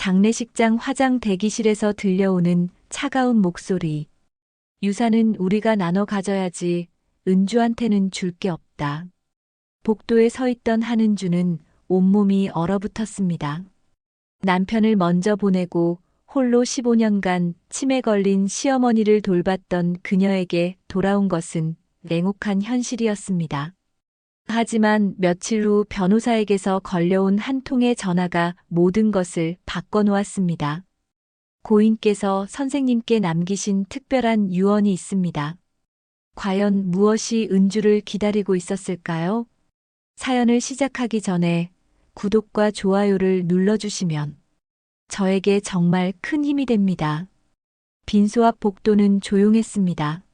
장례식장 화장 대기실에서 들려오는 차가운 목소리. 유산은 우리가 나눠 가져야지. 은주한테는 줄 게 없다. 복도에 서 있던 한은주는 온몸이 얼어붙었습니다. 남편을 먼저 보내고 홀로 15년간 치매 걸린 시어머니를 돌봤던 그녀에게 돌아온 것은 냉혹한 현실이었습니다. 하지만 며칠 후 변호사에게서 걸려온 한 통의 전화가 모든 것을 바꿔놓았습니다. 고인께서 선생님께 남기신 특별한 유언이 있습니다. 과연 무엇이 은주를 기다리고 있었을까요? 사연을 시작하기 전에 구독과 좋아요를 눌러주시면 저에게 정말 큰 힘이 됩니다. 빈소 앞 복도는 조용했습니다.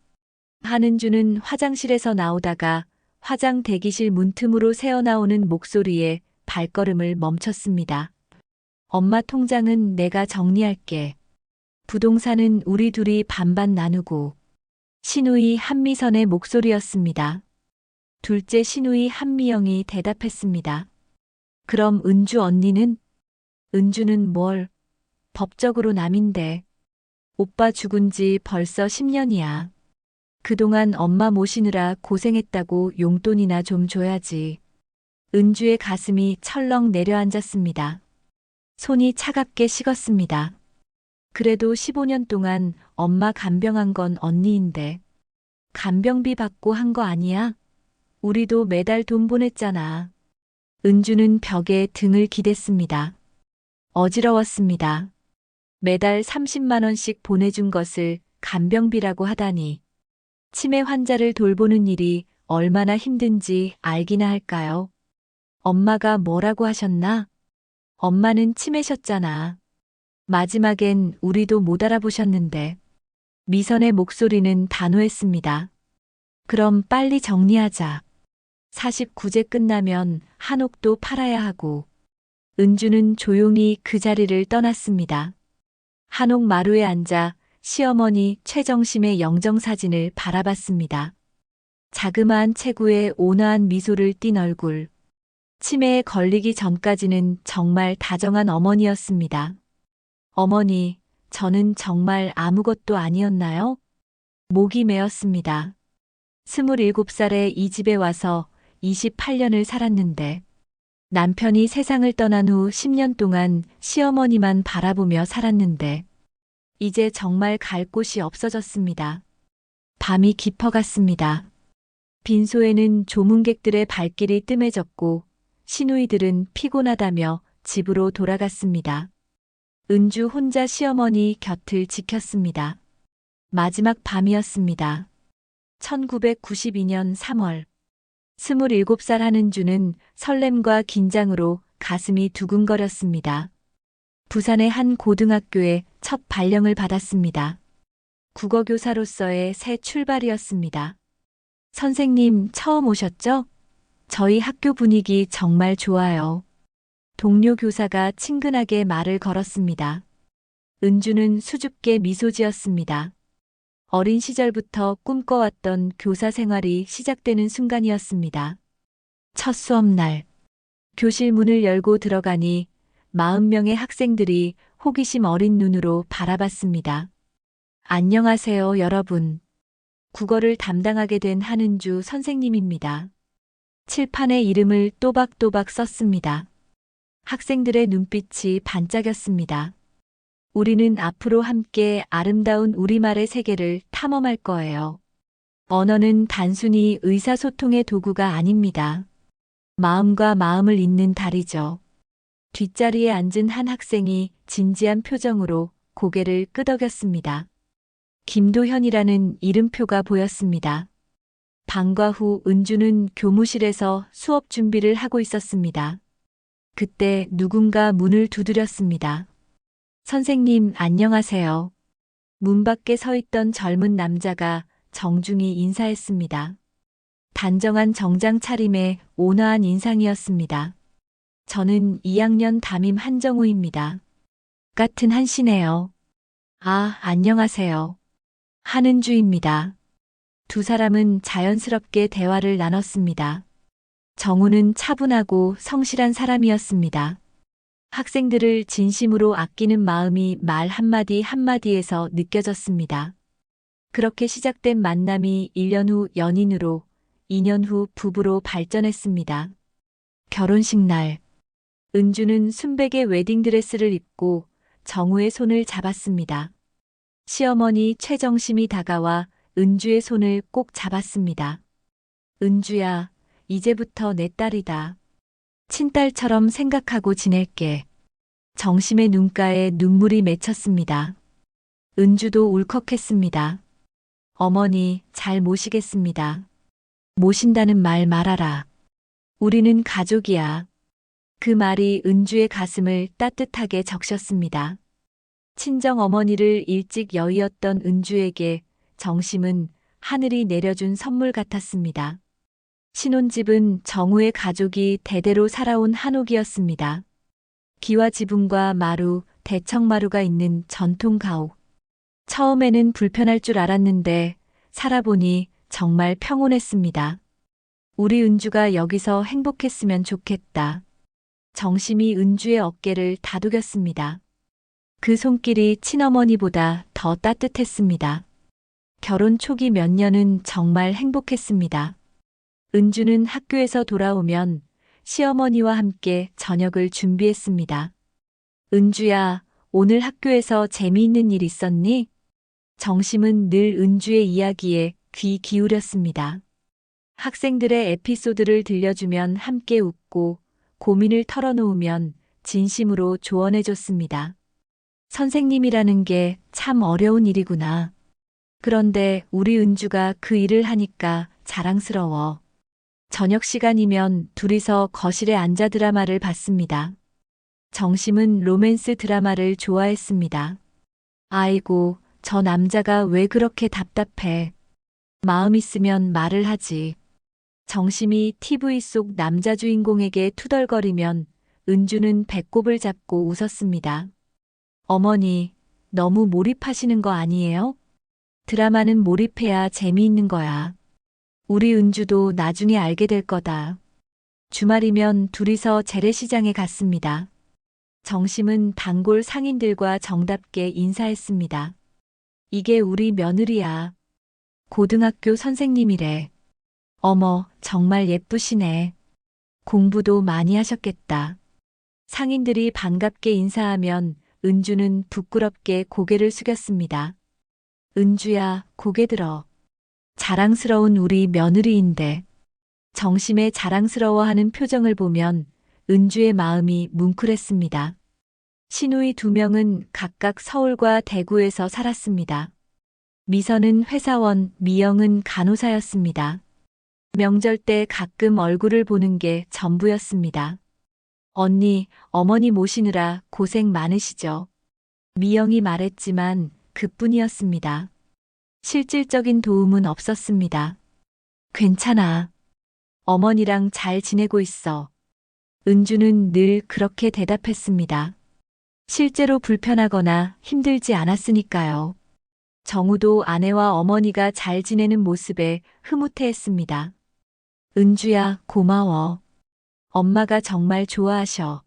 한은주는 화장실에서 나오다가 화장 대기실 문틈으로 새어나오는 목소리에 발걸음을 멈췄습니다. 엄마 통장은 내가 정리할게. 부동산은 우리 둘이 반반 나누고. 신우이 한미선의 목소리였습니다. 둘째 신우이 한미영이 대답했습니다. 그럼 은주 언니는? 은주는 뭘? 법적으로 남인데. 오빠 죽은 지 벌써 10년이야. 그동안 엄마 모시느라 고생했다고 용돈이나 좀 줘야지. 은주의 가슴이 철렁 내려앉았습니다. 손이 차갑게 식었습니다. 그래도 15년 동안 엄마 간병한 건 언니인데. 간병비 받고 한 거 아니야? 우리도 매달 돈 보냈잖아. 은주는 벽에 등을 기댔습니다. 어지러웠습니다. 매달 30만 원씩 보내준 것을 간병비라고 하다니. 치매 환자를 돌보는 일이 얼마나 힘든지 알기나 할까요? 엄마가 뭐라고 하셨나? 엄마는 치매셨잖아. 마지막엔 우리도 못 알아보셨는데. 미선의 목소리는 단호했습니다. 그럼 빨리 정리하자. 49제 끝나면 한옥도 팔아야 하고. 은주는 조용히 그 자리를 떠났습니다. 한옥 마루에 앉아 시어머니 최정심의 영정사진을 바라봤습니다. 자그마한 체구에 온화한 미소를 띤 얼굴. 치매에 걸리기 전까지는 정말 다정한 어머니였습니다. 어머니, 저는 정말 아무것도 아니었나요? 목이 메었습니다. 27살에 이 집에 와서 28년을 살았는데 남편이 세상을 떠난 후 10년 동안 시어머니만 바라보며 살았는데 이제 정말 갈 곳이 없어졌습니다. 밤이 깊어갔습니다. 빈소에는 조문객들의 발길이 뜸해졌고 시누이들은 피곤하다며 집으로 돌아갔습니다. 은주 혼자 시어머니 곁을 지켰습니다. 마지막 밤이었습니다. 1992년 3월. 27살 한은주는 설렘과 긴장으로 가슴이 두근거렸습니다. 부산의 한 고등학교에 첫 발령을 받았습니다. 국어교사로서의 새 출발이었습니다. 선생님 처음 오셨죠? 저희 학교 분위기 정말 좋아요. 동료 교사가 친근하게 말을 걸었습니다. 은주는 수줍게 미소 지었습니다. 어린 시절부터 꿈꿔왔던 교사 생활이 시작되는 순간이었습니다. 첫 수업날, 교실 문을 열고 들어가니 40명의 학생들이 호기심 어린 눈으로 바라봤습니다. 안녕하세요, 여러분. 국어를 담당하게 된 한은주 선생님입니다. 칠판에 이름을 또박또박 썼습니다. 학생들의 눈빛이 반짝였습니다. 우리는 앞으로 함께 아름다운 우리말의 세계를 탐험할 거예요. 언어는 단순히 의사소통의 도구가 아닙니다. 마음과 마음을 잇는 다리죠. 뒷자리에 앉은 한 학생이 진지한 표정으로 고개를 끄덕였습니다. 김도현이라는 이름표가 보였습니다. 방과 후 은주는 교무실에서 수업 준비를 하고 있었습니다. 그때 누군가 문을 두드렸습니다. 선생님, 안녕하세요. 문 밖에 서 있던 젊은 남자가 정중히 인사했습니다. 단정한 정장 차림에 온화한 인상이었습니다. 저는 2학년 담임 한정우입니다. 같은 한시네요. 아, 안녕하세요. 한은주입니다. 두 사람은 자연스럽게 대화를 나눴습니다. 정우는 차분하고 성실한 사람이었습니다. 학생들을 진심으로 아끼는 마음이 말 한마디 한마디에서 느껴졌습니다. 그렇게 시작된 만남이 1년 후 연인으로, 2년 후 부부로 발전했습니다. 결혼식 날, 은주는 순백의 웨딩드레스를 입고 정우의 손을 잡았습니다. 시어머니 최정심이 다가와 은주의 손을 꼭 잡았습니다. 은주야, 이제부터 내 딸이다. 친딸처럼 생각하고 지낼게. 정심의 눈가에 눈물이 맺혔습니다. 은주도 울컥했습니다. 어머니, 잘 모시겠습니다. 모신다는 말 말아라. 우리는 가족이야. 그 말이 은주의 가슴을 따뜻하게 적셨습니다. 친정 어머니를 일찍 여의었던 은주에게 정심은 하늘이 내려준 선물 같았습니다. 신혼집은 정우의 가족이 대대로 살아온 한옥이었습니다. 기와 지붕과 마루, 대청마루가 있는 전통 가옥. 처음에는 불편할 줄 알았는데 살아보니 정말 평온했습니다. 우리 은주가 여기서 행복했으면 좋겠다. 정심이 은주의 어깨를 다독였습니다. 그 손길이 친어머니보다 더 따뜻했습니다. 결혼 초기 몇 년은 정말 행복했습니다. 은주는 학교에서 돌아오면 시어머니와 함께 저녁을 준비했습니다. 은주야, 오늘 학교에서 재미있는 일 있었니? 정심은 늘 은주의 이야기에 귀 기울였습니다. 학생들의 에피소드를 들려주면 함께 웃고 고민을 털어놓으면 진심으로 조언해줬습니다. 선생님이라는 게 참 어려운 일이구나. 그런데 우리 은주가 그 일을 하니까 자랑스러워. 저녁 시간이면 둘이서 거실에 앉아 드라마를 봤습니다. 정심은 로맨스 드라마를 좋아했습니다. 아이고, 저 남자가 왜 그렇게 답답해. 마음 있으면 말을 하지. 정심이 TV 속 남자 주인공에게 투덜거리면 은주는 배꼽을 잡고 웃었습니다. 어머니, 너무 몰입하시는 거 아니에요? 드라마는 몰입해야 재미있는 거야. 우리 은주도 나중에 알게 될 거다. 주말이면 둘이서 재래시장에 갔습니다. 정심은 단골 상인들과 정답게 인사했습니다. 이게 우리 며느리야. 고등학교 선생님이래. 어머, 정말 예쁘시네. 공부도 많이 하셨겠다. 상인들이 반갑게 인사하면 은주는 부끄럽게 고개를 숙였습니다. 은주야, 고개 들어. 자랑스러운 우리 며느리인데. 정심의 자랑스러워하는 표정을 보면 은주의 마음이 뭉클했습니다. 시누이 2명은 각각 서울과 대구에서 살았습니다. 미선은 회사원, 미영은 간호사였습니다. 명절 때 가끔 얼굴을 보는 게 전부였습니다. 언니, 어머니 모시느라 고생 많으시죠? 미영이 말했지만 그뿐이었습니다. 실질적인 도움은 없었습니다. 괜찮아. 어머니랑 잘 지내고 있어. 은주는 늘 그렇게 대답했습니다. 실제로 불편하거나 힘들지 않았으니까요. 정우도 아내와 어머니가 잘 지내는 모습에 흐뭇해했습니다. 은주야, 고마워. 엄마가 정말 좋아하셔.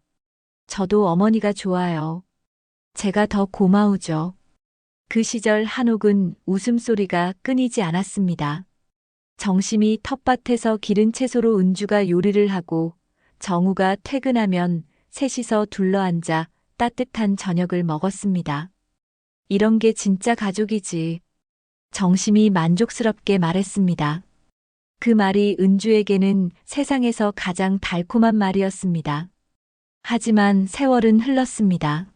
저도 어머니가 좋아요. 제가 더 고마우죠. 그 시절 한옥은 웃음소리가 끊이지 않았습니다. 정심이 텃밭에서 기른 채소로 은주가 요리를 하고 정우가 퇴근하면 셋이서 둘러앉아 따뜻한 저녁을 먹었습니다. 이런 게 진짜 가족이지. 정심이 만족스럽게 말했습니다. 그 말이 은주에게는 세상에서 가장 달콤한 말이었습니다. 하지만 세월은 흘렀습니다.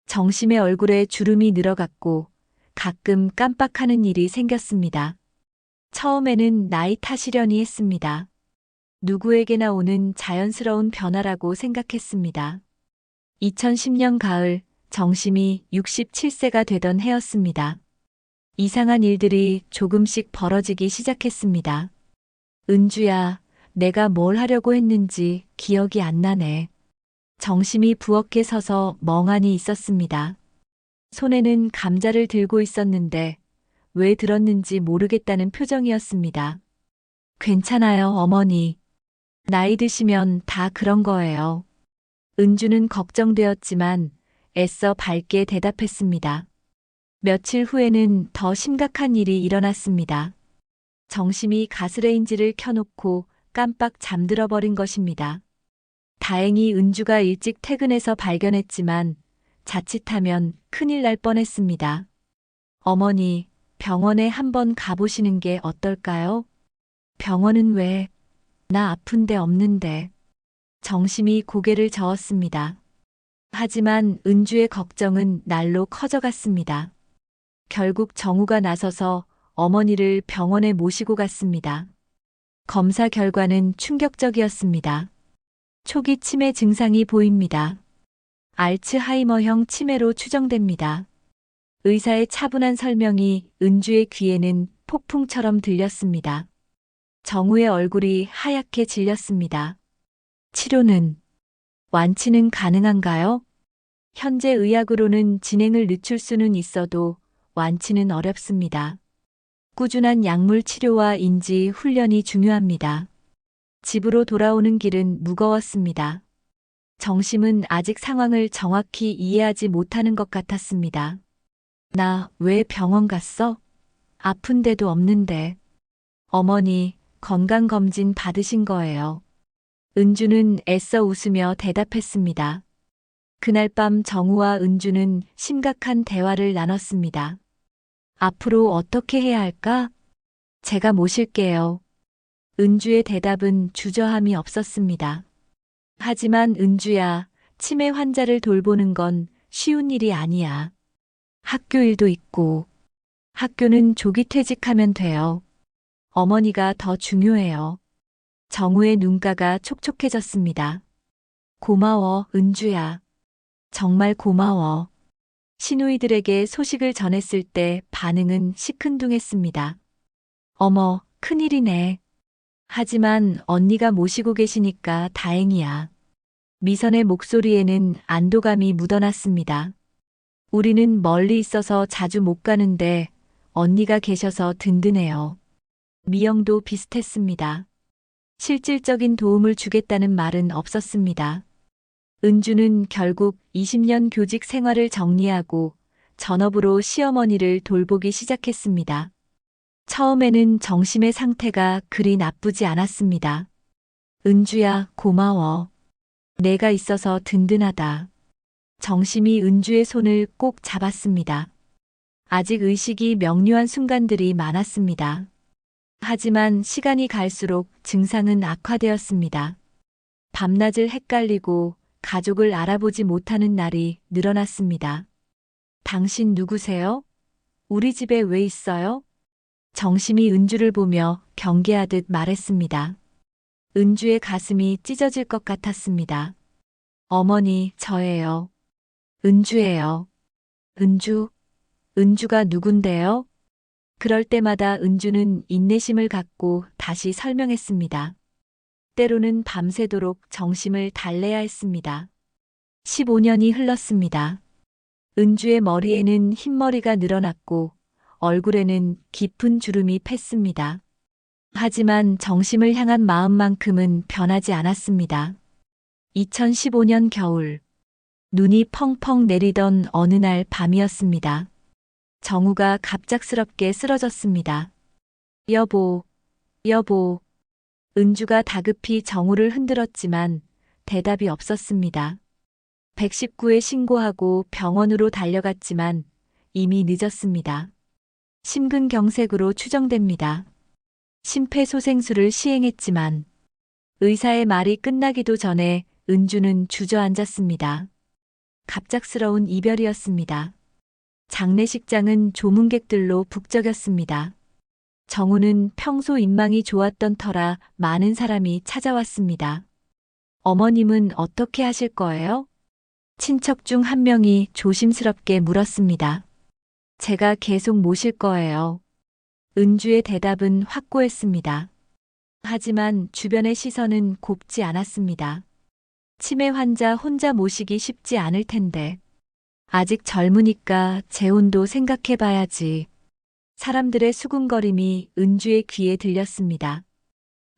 정심의 얼굴에 주름이 늘어갔고 가끔 깜빡하는 일이 생겼습니다. 처음에는 나이 탓이려니 했습니다. 누구에게나 오는 자연스러운 변화라고 생각했습니다. 2010년 가을, 정심이 67세가 되던 해였습니다. 이상한 일들이 조금씩 벌어지기 시작했습니다. 은주야, 내가 뭘 하려고 했는지 기억이 안 나네. 정심이 부엌에 서서 멍하니 있었습니다. 손에는 감자를 들고 있었는데 왜 들었는지 모르겠다는 표정이었습니다. 괜찮아요, 어머니. 나이 드시면 다 그런 거예요. 은주는 걱정되었지만 애써 밝게 대답했습니다. 며칠 후에는 더 심각한 일이 일어났습니다. 정심이 가스레인지를 켜놓고 깜빡 잠들어 버린 것입니다. 다행히 은주가 일찍 퇴근해서 발견했지만 자칫하면 큰일 날 뻔했습니다. 어머니, 병원에 한번 가보시는 게 어떨까요? 병원은 왜? 나 아픈 데 없는데. 정심이 고개를 저었습니다. 하지만 은주의 걱정은 날로 커져갔습니다. 결국 정우가 나서서 어머니를 병원에 모시고 갔습니다. 검사 결과는 충격적이었습니다. 초기 치매 증상이 보입니다. 알츠하이머형 치매로 추정됩니다. 의사의 차분한 설명이 은주의 귀에는 폭풍처럼 들렸습니다. 정우의 얼굴이 하얗게 질렸습니다. 치료는, 완치는 가능한가요? 현재 의학으로는 진행을 늦출 수는 있어도 완치는 어렵습니다. 꾸준한 약물 치료와 인지 훈련이 중요합니다. 집으로 돌아오는 길은 무거웠습니다. 정심은 아직 상황을 정확히 이해하지 못하는 것 같았습니다. 나 왜 병원 갔어? 아픈 데도 없는데. 어머니, 건강검진 받으신 거예요. 은주는 애써 웃으며 대답했습니다. 그날 밤 정우와 은주는 심각한 대화를 나눴습니다. 앞으로 어떻게 해야 할까? 제가 모실게요. 은주의 대답은 주저함이 없었습니다. 하지만 은주야, 치매 환자를 돌보는 건 쉬운 일이 아니야. 학교 일도 있고, 학교는 조기 퇴직하면 돼요. 어머니가 더 중요해요. 정우의 눈가가 촉촉해졌습니다. 고마워, 은주야. 정말 고마워. 시누이들에게 소식을 전했을 때 반응은 시큰둥했습니다. 어머, 큰일이네. 하지만 언니가 모시고 계시니까 다행이야. 미선의 목소리에는 안도감이 묻어났습니다. 우리는 멀리 있어서 자주 못 가는데 언니가 계셔서 든든해요. 미영도 비슷했습니다. 실질적인 도움을 주겠다는 말은 없었습니다. 은주는 결국 20년 교직 생활을 정리하고 전업으로 시어머니를 돌보기 시작했습니다. 처음에는 정심의 상태가 그리 나쁘지 않았습니다. 은주야, 고마워. 내가 있어서 든든하다. 정심이 은주의 손을 꼭 잡았습니다. 아직 의식이 명료한 순간들이 많았습니다. 하지만 시간이 갈수록 증상은 악화되었습니다. 밤낮을 헷갈리고 가족을 알아보지 못하는 날이 늘어났습니다. 당신 누구세요? 우리 집에 왜 있어요? 정심이 은주를 보며 경계하듯 말했습니다. 은주의 가슴이 찢어질 것 같았습니다. 어머니, 저예요. 은주예요. 은주? 은주가 누군데요? 그럴 때마다 은주는 인내심을 갖고 다시 설명했습니다. 때로는 밤새도록 정심을 달래야 했습니다. 15년이 흘렀습니다. 은주의 머리에는 흰머리가 늘어났고 얼굴에는 깊은 주름이 팼습니다. 하지만 정심을 향한 마음만큼은 변하지 않았습니다. 2015년 겨울, 눈이 펑펑 내리던 어느 날 밤이었습니다. 정우가 갑작스럽게 쓰러졌습니다. 여보, 여보. 은주가 다급히 정우를 흔들었지만 대답이 없었습니다. 119에 신고하고 병원으로 달려갔지만 이미 늦었습니다. 심근경색으로 추정됩니다. 심폐소생술을 시행했지만 의사의 말이 끝나기도 전에 은주는 주저앉았습니다. 갑작스러운 이별이었습니다. 장례식장은 조문객들로 북적였습니다. 정우는 평소 인망이 좋았던 터라 많은 사람이 찾아왔습니다. 어머님은 어떻게 하실 거예요? 친척 중 한 명이 조심스럽게 물었습니다. 제가 계속 모실 거예요. 은주의 대답은 확고했습니다. 하지만 주변의 시선은 곱지 않았습니다. 치매 환자 혼자 모시기 쉽지 않을 텐데. 아직 젊으니까 재혼도 생각해봐야지. 사람들의 수군거림이 은주의 귀에 들렸습니다.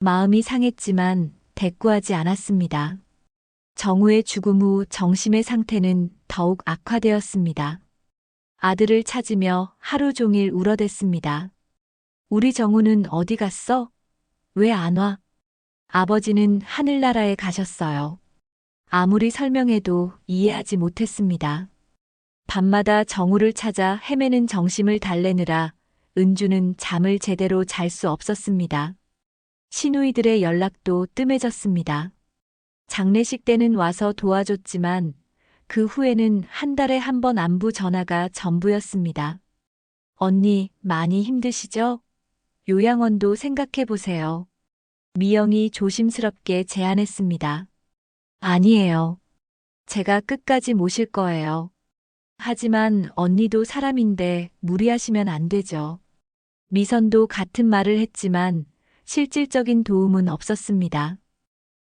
마음이 상했지만 대꾸하지 않았습니다. 정우의 죽음 후 정심의 상태는 더욱 악화되었습니다. 아들을 찾으며 하루 종일 울어댔습니다. 우리 정우는 어디 갔어? 왜 안 와? 아버지는 하늘나라에 가셨어요. 아무리 설명해도 이해하지 못했습니다. 밤마다 정우를 찾아 헤매는 정심을 달래느라 은주는 잠을 제대로 잘 수 없었습니다. 시누이들의 연락도 뜸해졌습니다. 장례식 때는 와서 도와줬지만 그 후에는 한 달에 한 번 안부 전화가 전부였습니다. 언니, 많이 힘드시죠? 요양원도 생각해 보세요. 미영이 조심스럽게 제안했습니다. 아니에요. 제가 끝까지 모실 거예요. 하지만 언니도 사람인데 무리하시면 안 되죠. 미선도 같은 말을 했지만 실질적인 도움은 없었습니다.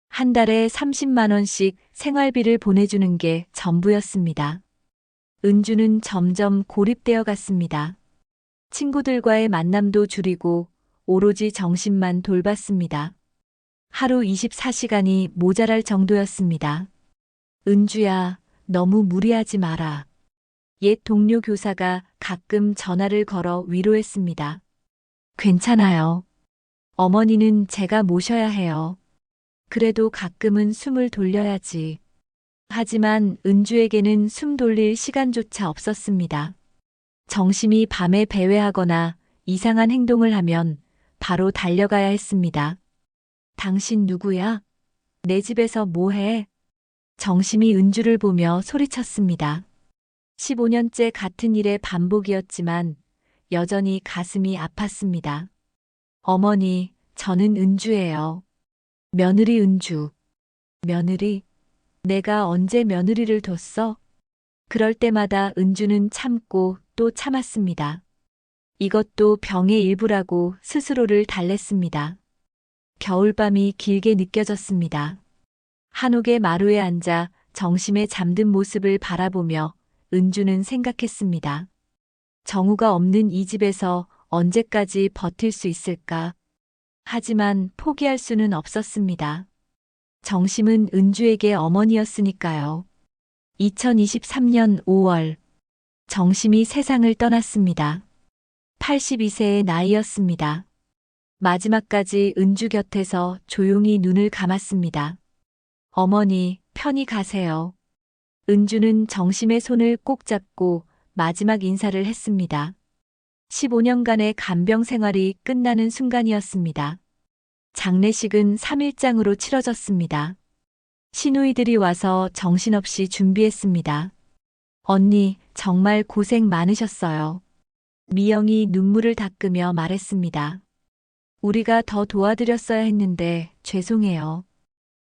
한 달에 30만 원씩 생활비를 보내주는 게 전부였습니다. 은주는 점점 고립되어 갔습니다. 친구들과의 만남도 줄이고 오로지 정신만 돌봤습니다. 하루 24시간이 모자랄 정도였습니다. 은주야, 너무 무리하지 마라. 옛 동료 교사가 가끔 전화를 걸어 위로했습니다. 괜찮아요. 어머니는 제가 모셔야 해요. 그래도 가끔은 숨을 돌려야지. 하지만 은주에게는 숨 돌릴 시간조차 없었습니다. 정심이 밤에 배회하거나 이상한 행동을 하면 바로 달려가야 했습니다. 당신 누구야? 내 집에서 뭐 해? 정심이 은주를 보며 소리쳤습니다. 15년째 같은 일의 반복이었지만 여전히 가슴이 아팠습니다. 어머니, 저는 은주예요. 며느리 은주. 며느리? 내가 언제 며느리를 뒀어? 그럴 때마다 은주는 참고 또 참았습니다. 이것도 병의 일부라고 스스로를 달랬습니다. 겨울밤이 길게 느껴졌습니다. 한옥의 마루에 앉아 정심의 잠든 모습을 바라보며 은주는 생각했습니다. 정우가 없는 이 집에서 언제까지 버틸 수 있을까? 하지만 포기할 수는 없었습니다. 정심은 은주에게 어머니였으니까요. 2023년 5월, 정심이 세상을 떠났습니다. 82세의 나이였습니다. 마지막까지 은주 곁에서 조용히 눈을 감았습니다. 어머니, 편히 가세요. 은주는 정심의 손을 꼭 잡고 마지막 인사를 했습니다. 15년간의 간병 생활이 끝나는 순간이었습니다. 장례식은 3일장으로 치러졌습니다. 시누이들이 와서 정신없이 준비했습니다. 언니, 정말 고생 많으셨어요. 미영이 눈물을 닦으며 말했습니다. 우리가 더 도와드렸어야 했는데 죄송해요.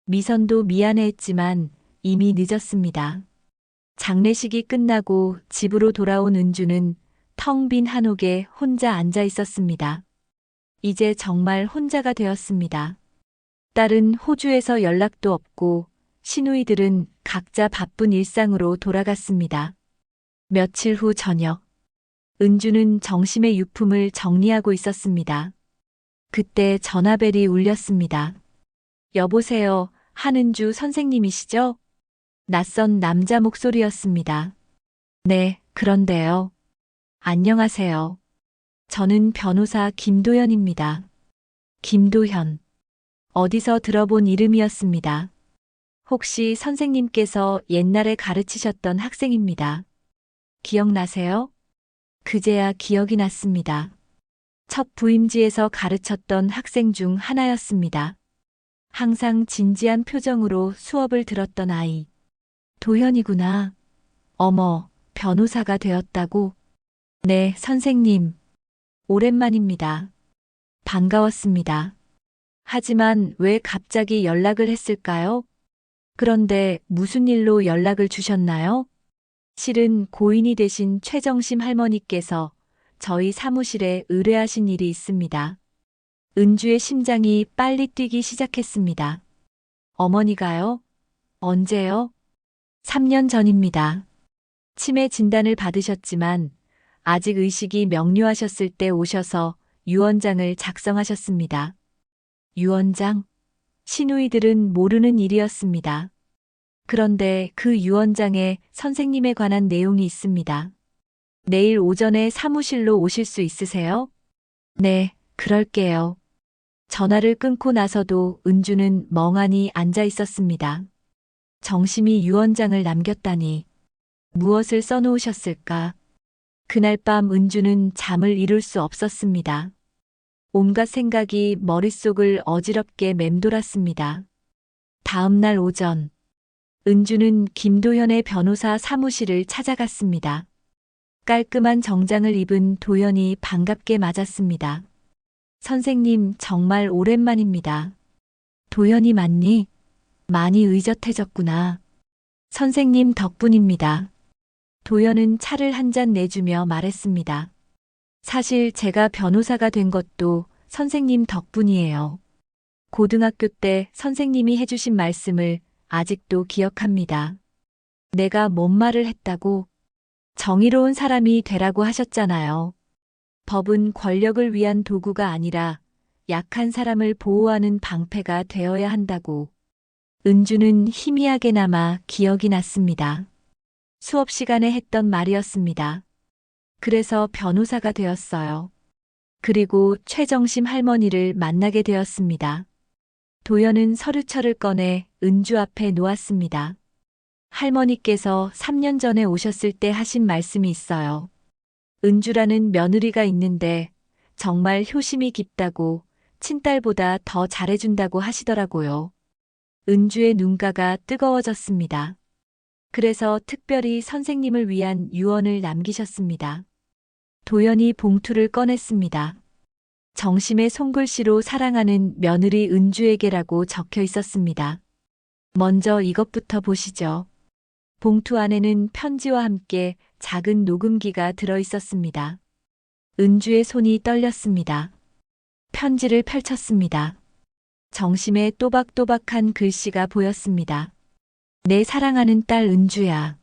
미선도 미안해했지만 이미 늦었습니다. 장례식이 끝나고 집으로 돌아온 은주는 텅 빈 한옥에 혼자 앉아 있었습니다. 이제 정말 혼자가 되었습니다. 딸은 호주에서 연락도 없고 시누이들은 각자 바쁜 일상으로 돌아갔습니다. 며칠 후 저녁, 은주는 정심의 유품을 정리하고 있었습니다. 그때 전화벨이 울렸습니다. 여보세요, 한은주 선생님이시죠? 낯선 남자 목소리였습니다. 네, 그런데요. 안녕하세요. 저는 변호사 김도현입니다. 김도현. 어디서 들어본 이름이었습니다. 혹시 선생님께서 옛날에 가르치셨던 학생입니다. 기억나세요? 그제야 기억이 났습니다. 첫 부임지에서 가르쳤던 학생 중 하나였습니다. 항상 진지한 표정으로 수업을 들었던 아이. 도현이구나. 어머, 변호사가 되었다고? 네, 선생님. 오랜만입니다. 반가웠습니다. 하지만 왜 갑자기 연락을 했을까요? 그런데 무슨 일로 연락을 주셨나요? 실은 고인이 되신 최정심 할머니께서 저희 사무실에 의뢰하신 일이 있습니다. 은주의 심장이 빨리 뛰기 시작했습니다. 어머니가요? 언제요? 3년 전입니다. 치매 진단을 받으셨지만 아직 의식이 명료하셨을 때 오셔서 유언장을 작성하셨습니다. 유언장? 시누이들은 모르는 일이었습니다. 그런데 그 유언장에 선생님에 관한 내용이 있습니다. 내일 오전에 사무실로 오실 수 있으세요? 네, 그럴게요. 전화를 끊고 나서도 은주는 멍하니 앉아 있었습니다. 정심이 유언장을 남겼다니 무엇을 써놓으셨을까? 그날 밤 은주는 잠을 이룰 수 없었습니다. 온갖 생각이 머릿속을 어지럽게 맴돌았습니다. 다음 날 오전, 은주는 김도현의 변호사 사무실을 찾아갔습니다. 깔끔한 정장을 입은 도현이 반갑게 맞았습니다. 선생님, 정말 오랜만입니다. 도현이 맞니? 많이 의젓해졌구나. 선생님 덕분입니다. 도현은 차를 한 잔 내주며 말했습니다. 사실 제가 변호사가 된 것도 선생님 덕분이에요. 고등학교 때 선생님이 해주신 말씀을 아직도 기억합니다. 내가 뭔 말을 했다고? 정의로운 사람이 되라고 하셨잖아요. 법은 권력을 위한 도구가 아니라 약한 사람을 보호하는 방패가 되어야 한다고. 은주는 희미하게나마 기억이 났습니다. 수업 시간에 했던 말이었습니다. 그래서 변호사가 되었어요. 그리고 최정심 할머니를 만나게 되었습니다. 도연은 서류철을 꺼내 은주 앞에 놓았습니다. 할머니께서 3년 전에 오셨을 때 하신 말씀이 있어요. 은주라는 며느리가 있는데 정말 효심이 깊다고 친딸보다 더 잘해준다고 하시더라고요. 은주의 눈가가 뜨거워졌습니다. 그래서 특별히 선생님을 위한 유언을 남기셨습니다. 도연이 봉투를 꺼냈습니다. 정심의 손글씨로 사랑하는 며느리 은주에게라고 적혀 있었습니다. 먼저 이것부터 보시죠. 봉투 안에는 편지와 함께 작은 녹음기가 들어 있었습니다. 은주의 손이 떨렸습니다. 편지를 펼쳤습니다. 정심의 또박또박한 글씨가 보였습니다. 내 사랑하는 딸 은주야.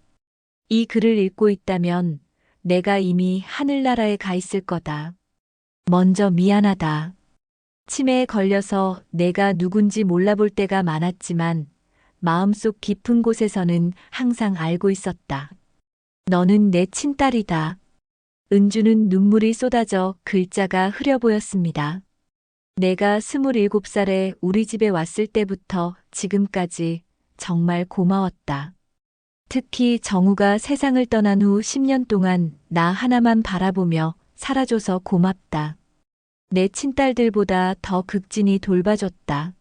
이 글을 읽고 있다면 내가 이미 하늘나라에 가 있을 거다. 먼저 미안하다. 치매에 걸려서 내가 누군지 몰라볼 때가 많았지만 마음속 깊은 곳에서는 항상 알고 있었다. 너는 내 친딸이다. 은주는 눈물이 쏟아져 글자가 흐려 보였습니다. 내가 27살에 우리 집에 왔을 때부터 지금까지 정말 고마웠다. 특히 정우가 세상을 떠난 후 10년 동안 나 하나만 바라보며 살아줘서 고맙다. 내 친딸들보다 더 극진히 돌봐줬다.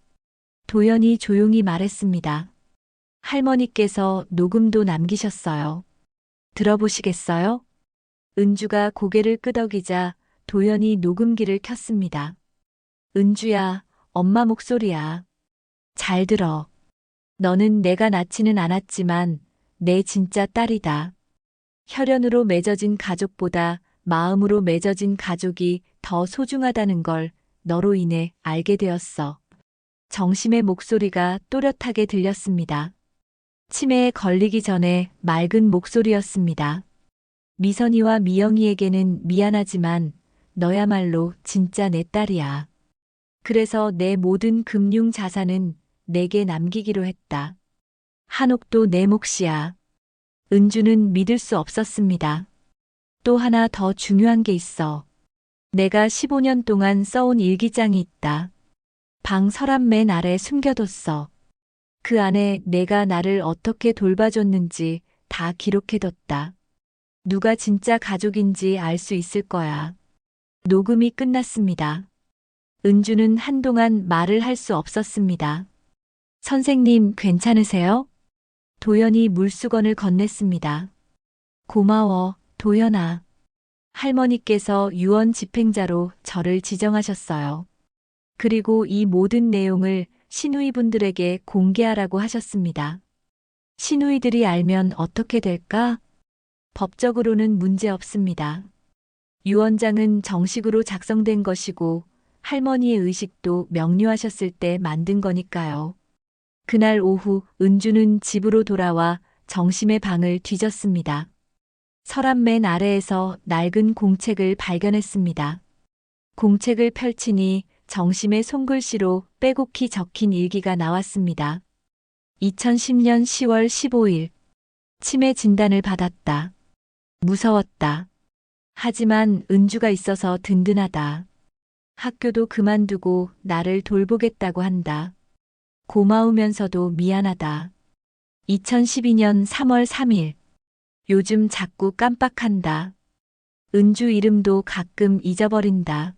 도연이 조용히 말했습니다. 할머니께서 녹음도 남기셨어요. 들어보시겠어요? 은주가 고개를 끄덕이자 도연이 녹음기를 켰습니다. 은주야, 엄마 목소리야. 잘 들어. 너는 내가 낳지는 않았지만 내 진짜 딸이다. 혈연으로 맺어진 가족보다 마음으로 맺어진 가족이 더 소중하다는 걸 너로 인해 알게 되었어. 정심의 목소리가 또렷하게 들렸습니다. 치매에 걸리기 전에 맑은 목소리였습니다. 미선이와 미영이에게는 미안하지만 너야말로 진짜 내 딸이야. 그래서 내 모든 금융 자산은 내게 남기기로 했다. 한옥도 내 몫이야. 은주는 믿을 수 없었습니다. 또 하나 더 중요한 게 있어. 내가 15년 동안 써온 일기장이 있다. 방 서랍 맨 아래 숨겨뒀어. 그 안에 내가 나를 어떻게 돌봐줬는지 다 기록해뒀다. 누가 진짜 가족인지 알 수 있을 거야. 녹음이 끝났습니다. 은주는 한동안 말을 할 수 없었습니다. 선생님, 괜찮으세요? 도연이 물수건을 건넸습니다. 고마워, 도연아. 할머니께서 유언 집행자로 저를 지정하셨어요. 그리고 이 모든 내용을 시누이분들에게 공개하라고 하셨습니다. 시누이들이 알면 어떻게 될까? 법적으로는 문제 없습니다. 유언장은 정식으로 작성된 것이고 할머니의 의식도 명료하셨을 때 만든 거니까요. 그날 오후 은주는 집으로 돌아와 정심의 방을 뒤졌습니다. 서랍 맨 아래에서 낡은 공책을 발견했습니다. 공책을 펼치니 정심의 손글씨로 빼곡히 적힌 일기가 나왔습니다. 2010년 10월 15일. 치매 진단을 받았다. 무서웠다. 하지만 은주가 있어서 든든하다. 학교도 그만두고 나를 돌보겠다고 한다. 고마우면서도 미안하다. 2012년 3월 3일. 요즘 자꾸 깜빡한다. 은주 이름도 가끔 잊어버린다.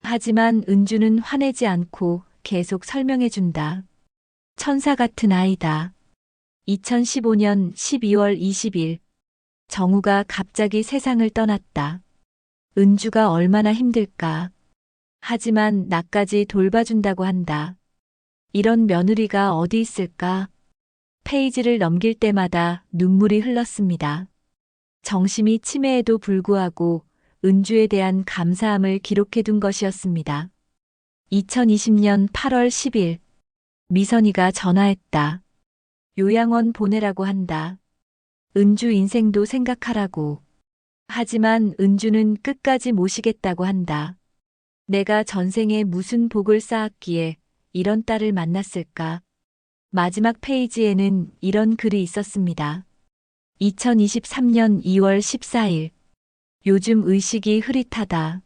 하지만 은주는 화내지 않고 계속 설명해준다. 천사 같은 아이다. 2015년 12월 20일. 정우가 갑자기 세상을 떠났다. 은주가 얼마나 힘들까. 하지만 나까지 돌봐준다고 한다. 이런 며느리가 어디 있을까? 페이지를 넘길 때마다 눈물이 흘렀습니다. 정심이 치매에도 불구하고 은주에 대한 감사함을 기록해둔 것이었습니다. 2020년 8월 10일. 미선이가 전화했다. 요양원 보내라고 한다. 은주 인생도 생각하라고. 하지만 은주는 끝까지 모시겠다고 한다. 내가 전생에 무슨 복을 쌓았기에 이런 딸을 만났을까? 마지막 페이지에는 이런 글이 있었습니다. 2023년 2월 14일. 요즘 의식이 흐릿하다.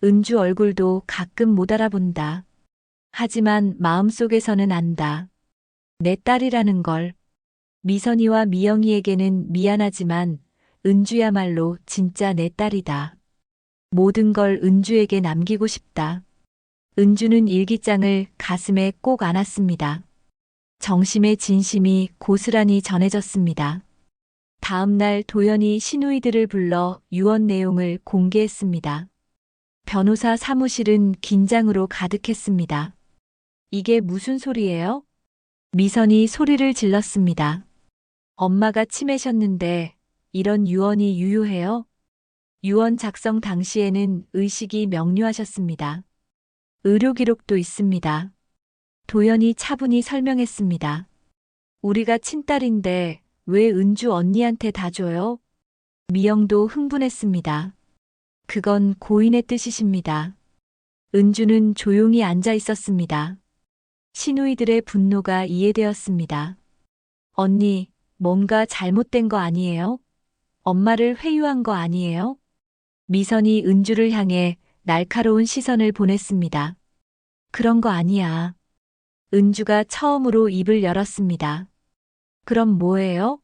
은주 얼굴도 가끔 못 알아본다. 하지만 마음속에서는 안다. 내 딸이라는 걸. 미선이와 미영이에게는 미안하지만 은주야말로 진짜 내 딸이다. 모든 걸 은주에게 남기고 싶다. 은주는 일기장을 가슴에 꼭 안았습니다. 정심의 진심이 고스란히 전해졌습니다. 다음 날 도연이 시누이들을 불러 유언 내용을 공개했습니다. 변호사 사무실은 긴장으로 가득했습니다. 이게 무슨 소리예요? 미선이 소리를 질렀습니다. 엄마가 치매셨는데 이런 유언이 유효해요? 유언 작성 당시에는 의식이 명료하셨습니다. 의료 기록도 있습니다. 도연이 차분히 설명했습니다. 우리가 친딸인데 왜 은주 언니한테 다 줘요? 미영도 흥분했습니다. 그건 고인의 뜻이십니다. 은주는 조용히 앉아 있었습니다. 시누이들의 분노가 이해되었습니다. 언니, 뭔가 잘못된 거 아니에요? 엄마를 회유한 거 아니에요? 미선이 은주를 향해 날카로운 시선을 보냈습니다. 그런 거 아니야. 은주가 처음으로 입을 열었습니다. 그럼 뭐예요?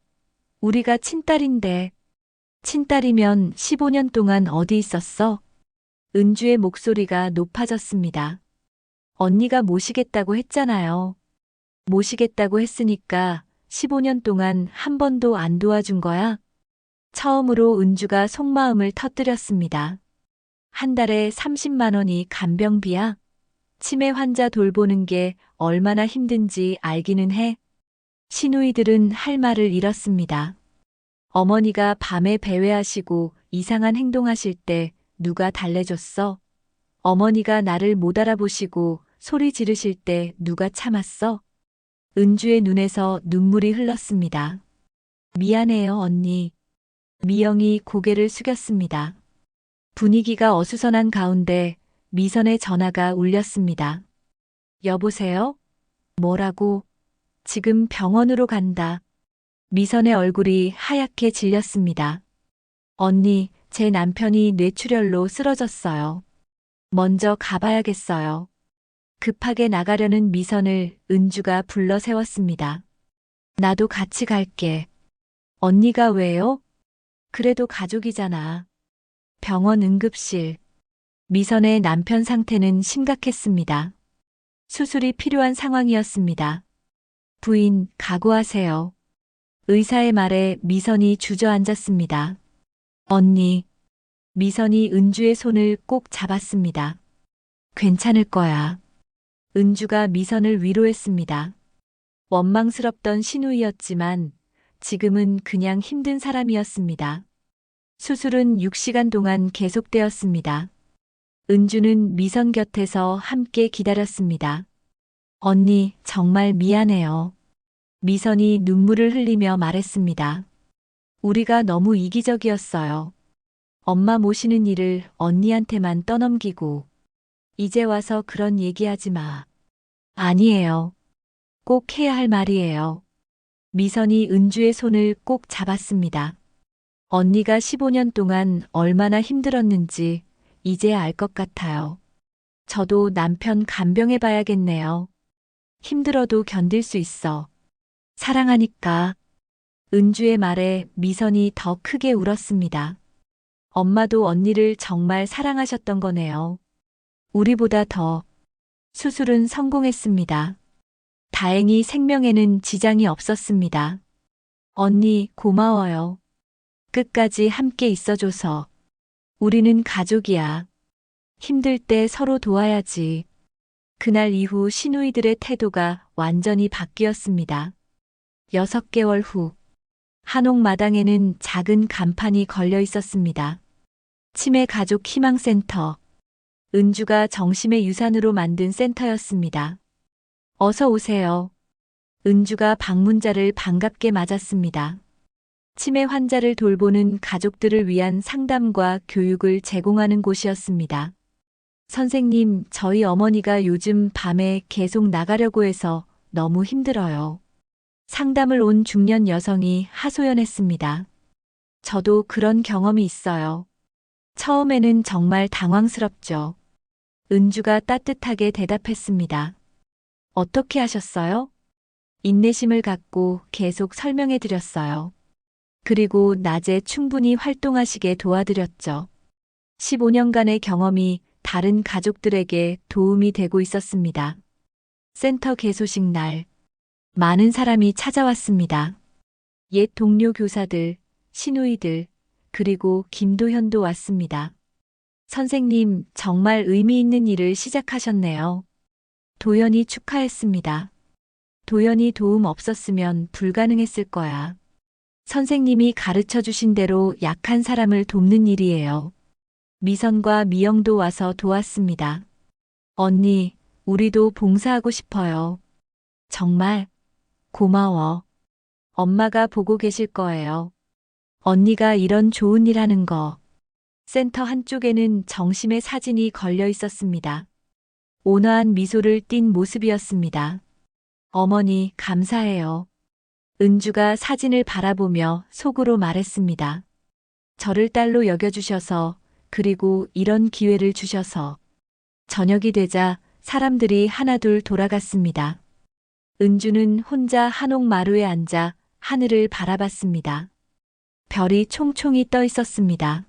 우리가 친딸인데. 친딸이면 15년 동안 어디 있었어? 은주의 목소리가 높아졌습니다. 언니가 모시겠다고 했잖아요. 모시겠다고 했으니까 15년 동안 한 번도 안 도와준 거야? 처음으로 은주가 속마음을 터뜨렸습니다. 한 달에 30만 원이 간병비야? 치매 환자 돌보는 게 얼마나 힘든지 알기는 해. 시누이들은 할 말을 잃었습니다. 어머니가 밤에 배회하시고 이상한 행동하실 때 누가 달래줬어? 어머니가 나를 못 알아보시고 소리 지르실 때 누가 참았어? 은주의 눈에서 눈물이 흘렀습니다. 미안해요, 언니. 미영이 고개를 숙였습니다. 분위기가 어수선한 가운데 미선의 전화가 울렸습니다. 여보세요? 뭐라고? 지금 병원으로 간다. 미선의 얼굴이 하얗게 질렸습니다. 언니, 제 남편이 뇌출혈로 쓰러졌어요. 먼저 가봐야겠어요. 급하게 나가려는 미선을 은주가 불러 세웠습니다. 나도 같이 갈게. 언니가 왜요? 그래도 가족이잖아. 병원 응급실. 미선의 남편 상태는 심각했습니다. 수술이 필요한 상황이었습니다. 부인, 각오하세요. 의사의 말에 미선이 주저앉았습니다. 언니. 미선이 은주의 손을 꼭 잡았습니다. 괜찮을 거야. 은주가 미선을 위로했습니다. 원망스럽던 시누이였지만 지금은 그냥 힘든 사람이었습니다. 수술은 6시간 동안 계속되었습니다. 은주는 미선 곁에서 함께 기다렸습니다. 언니, 정말 미안해요. 미선이 눈물을 흘리며 말했습니다. 우리가 너무 이기적이었어요. 엄마 모시는 일을 언니한테만 떠넘기고. 이제 와서 그런 얘기하지 마. 아니에요. 꼭 해야 할 말이에요. 미선이 은주의 손을 꼭 잡았습니다. 언니가 15년 동안 얼마나 힘들었는지 이제 알 것 같아요. 저도 남편 간병해 봐야겠네요. 힘들어도 견딜 수 있어. 사랑하니까. 은주의 말에 미선이 더 크게 울었습니다. 엄마도 언니를 정말 사랑하셨던 거네요. 우리보다 더. 수술은 성공했습니다. 다행히 생명에는 지장이 없었습니다. 언니, 고마워요. 끝까지 함께 있어줘서. 우리는 가족이야. 힘들 때 서로 도와야지. 그날 이후 시누이들의 태도가 완전히 바뀌었습니다. 6개월 후, 한옥마당에는 작은 간판이 걸려 있었습니다. 치매 가족 희망센터. 은주가 정심의 유산으로 만든 센터였습니다. 어서 오세요. 은주가 방문자를 반갑게 맞았습니다. 치매 환자를 돌보는 가족들을 위한 상담과 교육을 제공하는 곳이었습니다. 선생님, 저희 어머니가 요즘 밤에 계속 나가려고 해서 너무 힘들어요. 상담을 온 중년 여성이 하소연했습니다. 저도 그런 경험이 있어요. 처음에는 정말 당황스럽죠. 은주가 따뜻하게 대답했습니다. 어떻게 하셨어요? 인내심을 갖고 계속 설명해 드렸어요. 그리고 낮에 충분히 활동하시게 도와드렸죠. 15년간의 경험이 다른 가족들에게 도움이 되고 있었습니다. 센터 개소식 날, 많은 사람이 찾아왔습니다. 옛 동료 교사들, 시누이들, 그리고 김도현도 왔습니다. 선생님, 정말 의미 있는 일을 시작하셨네요. 도현이 축하했습니다. 도현이 도움 없었으면 불가능했을 거야. 선생님이 가르쳐 주신 대로 약한 사람을 돕는 일이에요. 미선과 미영도 와서 도왔습니다. 언니, 우리도 봉사하고 싶어요. 정말 고마워. 엄마가 보고 계실 거예요. 언니가 이런 좋은 일 하는 거. 센터 한쪽에는 정심의 사진이 걸려 있었습니다. 온화한 미소를 띤 모습이었습니다. 어머니, 감사해요. 은주가 사진을 바라보며 속으로 말했습니다. 저를 딸로 여겨주셔서, 그리고 이런 기회를 주셔서. 저녁이 되자 사람들이 하나둘 돌아갔습니다. 은주는 혼자 한옥마루에 앉아 하늘을 바라봤습니다. 별이 총총히 떠 있었습니다.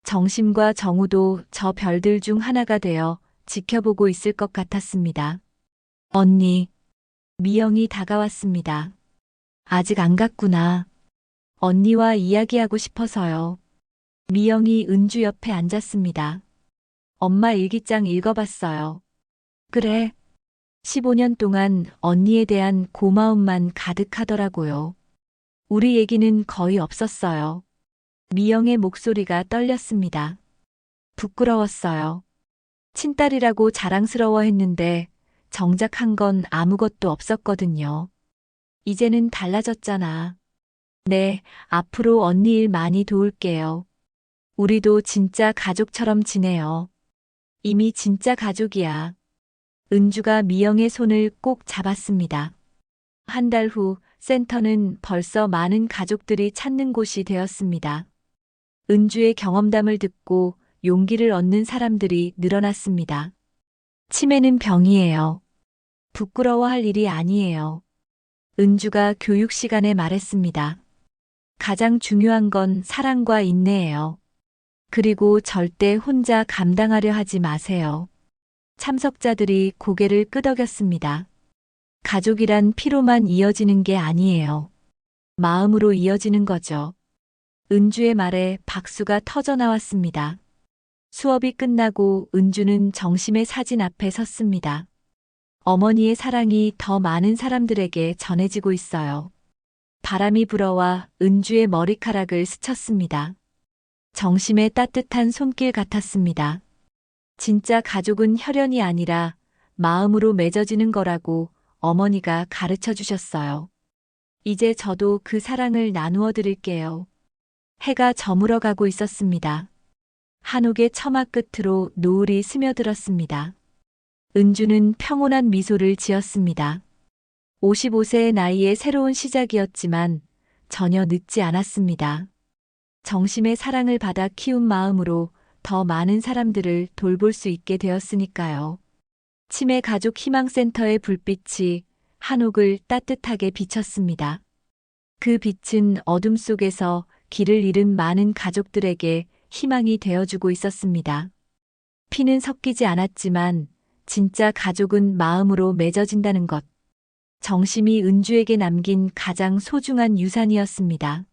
정심과 정우도 저 별들 중 하나가 되어 지켜보고 있을 것 같았습니다. 언니, 미영이 다가왔습니다. 아직 안 갔구나. 언니와 이야기하고 싶어서요. 미영이 은주 옆에 앉았습니다. 엄마 일기장 읽어봤어요. 그래. 15년 동안 언니에 대한 고마움만 가득하더라고요. 우리 얘기는 거의 없었어요. 미영의 목소리가 떨렸습니다. 부끄러웠어요. 친딸이라고 자랑스러워했는데 정작 한 건 아무것도 없었거든요. 이제는 달라졌잖아. 네, 앞으로 언니 일 많이 도울게요. 우리도 진짜 가족처럼 지내요. 이미 진짜 가족이야. 은주가 미영의 손을 꼭 잡았습니다. 한 달 후 센터는 벌써 많은 가족들이 찾는 곳이 되었습니다. 은주의 경험담을 듣고 용기를 얻는 사람들이 늘어났습니다. 치매는 병이에요. 부끄러워할 일이 아니에요. 은주가 교육 시간에 말했습니다. 가장 중요한 건 사랑과 인내예요. 그리고 절대 혼자 감당하려 하지 마세요. 참석자들이 고개를 끄덕였습니다. 가족이란 피로만 이어지는 게 아니에요. 마음으로 이어지는 거죠. 은주의 말에 박수가 터져 나왔습니다. 수업이 끝나고 은주는 정심의 사진 앞에 섰습니다. 어머니의 사랑이 더 많은 사람들에게 전해지고 있어요. 바람이 불어와 은주의 머리카락을 스쳤습니다. 정심의 따뜻한 손길 같았습니다. 진짜 가족은 혈연이 아니라 마음으로 맺어지는 거라고 어머니가 가르쳐 주셨어요. 이제 저도 그 사랑을 나누어 드릴게요. 해가 저물어 가고 있었습니다. 한옥의 처마 끝으로 노을이 스며들었습니다. 은주는 평온한 미소를 지었습니다. 55세의 나이에 새로운 시작이었지만 전혀 늦지 않았습니다. 정심의 사랑을 받아 키운 마음으로 더 많은 사람들을 돌볼 수 있게 되었으니까요. 치매 가족 희망센터의 불빛이 한옥을 따뜻하게 비쳤습니다. 그 빛은 어둠 속에서 길을 잃은 많은 가족들에게 희망이 되어주고 있었습니다. 피는 섞이지 않았지만 진짜 가족은 마음으로 맺어진다는 것. 정심이 은주에게 남긴 가장 소중한 유산이었습니다.